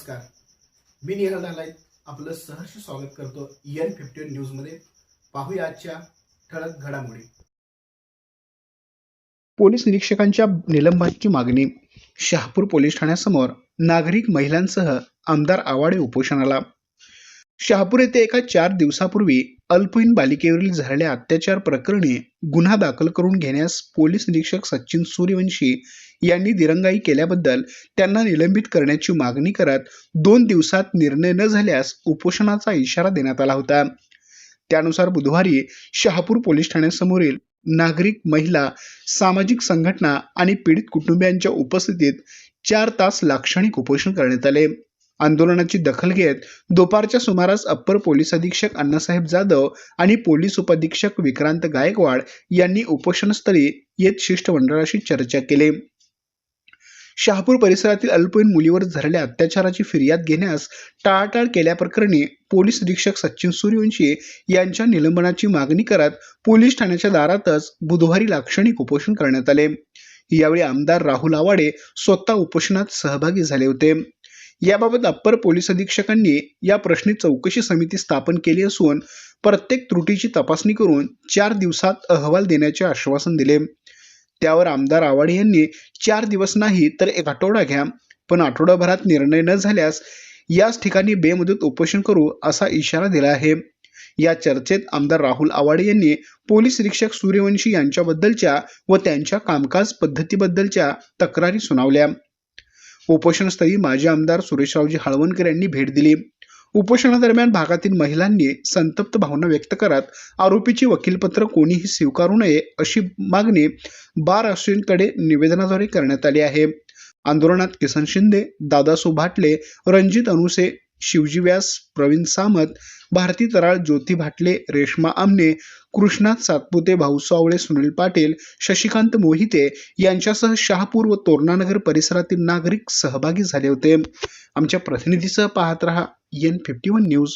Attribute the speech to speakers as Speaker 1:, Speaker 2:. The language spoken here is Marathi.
Speaker 1: नमस्कार. मी निहाल नालायत आपलं सहर्ष स्वागत करतो EN51 न्यूज मध्ये. पाहूया आजच्या ठळक घडामोडी. पोलीस निरीक्षकांच्या निलंबनाची मागणी. शहापूर पोलीस ठाण्यासमोर नागरिक महिलांसह आमदार आवाडे उपोषणाला. शहापूर येथे एका 4 दिवसापूर्वी अल्पवयीन बालिकेवरील झालेल्या अत्याचार प्रकरणी गुन्हा दाखल करून घेण्यास पोलीस निरीक्षक सचिन सूर्यवंशी यांनी दिरंगाई केल्याबद्दल त्यांना निलंबित करण्याची मागणी करत 2 दिवसात निर्णय न झाल्यास उपोषणाचा इशारा देण्यात आला होता. त्यानुसार बुधवारी शहापूर पोलीस ठाण्यासमोरील नागरिक, महिला, सामाजिक संघटना आणि पीडित कुटुंबियांच्या उपस्थितीत 4 तास लाक्षणिक उपोषण करण्यात आले. आंदोलनाची दखल घेत दुपारच्या सुमारास अप्पर पोलीस अधीक्षक अण्णासाहेब जाधव आणि पोलीस उपअधीक्षक विक्रांत गायकवाड यांनी उपोषणस्थळी येत शिष्टमंडळाशी चर्चा केली. शहापूर परिसरातील अल्पवयीन मुलीवर झालेल्या अत्याचाराची फिर्याद घेण्यास टाळाटाळ केल्याप्रकरणी पोलीस निरीक्षक सचिन सूर्यवंशी यांच्या निलंबनाची मागणी करत पोलीस ठाण्याच्या दारातच बुधवारी लाक्षणिक उपोषण करण्यात आले. यावेळी आमदार राहुल आवाडे स्वतः उपोषणात सहभागी झाले होते. याबाबत अप्पर पोलीस अधीक्षकांनी या प्रश्नी चौकशी समिती स्थापन केली असून प्रत्येक त्रुटीची तपासणी करून 4 दिवसात अहवाल देण्याचे आश्वासन दिले. त्यावर आमदार आवाडे यांनी 4 दिवस नाही तर 1 आठवडा घ्या, पण आठवडाभरात निर्णय न झाल्यास याच ठिकाणी बेमुदत उपोषण करू असा इशारा दिला आहे. या चर्चेत आमदार राहुल आवाडे यांनी पोलीस निरीक्षक सूर्यवंशी यांच्याबद्दलच्या व त्यांच्या कामकाज पद्धतीबद्दलच्या तक्रारी सुनावल्या. उपोषणस्थळी माजी आमदार सुरेशरावजी हळवणकर यांनी भेट दिली. उपोषणादरम्यान भागातील महिलांनी संतप्त भावना व्यक्त करत आरोपीची वकीलपत्र कोणीही स्वीकारू नये अशी मागणी बार असोसिएशनकडे निवेदनाद्वारे करण्यात आली आहे. आंदोलनात किसन शिंदे, दादासू भाटले, रणजित अनुसे, शिवजी व्यास, प्रवीण सामत, भारती तराळ, ज्योती भाटले, रेश्मा आमने, कृष्णात सातपुते, भाऊसाव आवळे, सुनील पाटील, शशिकांत मोहिते यांच्यासह शहापूर व तोरणानगर परिसरातील नागरिक सहभागी झाले होते. आमच्या प्रतिनिधीसह पाहत रहा EN51 न्यूज.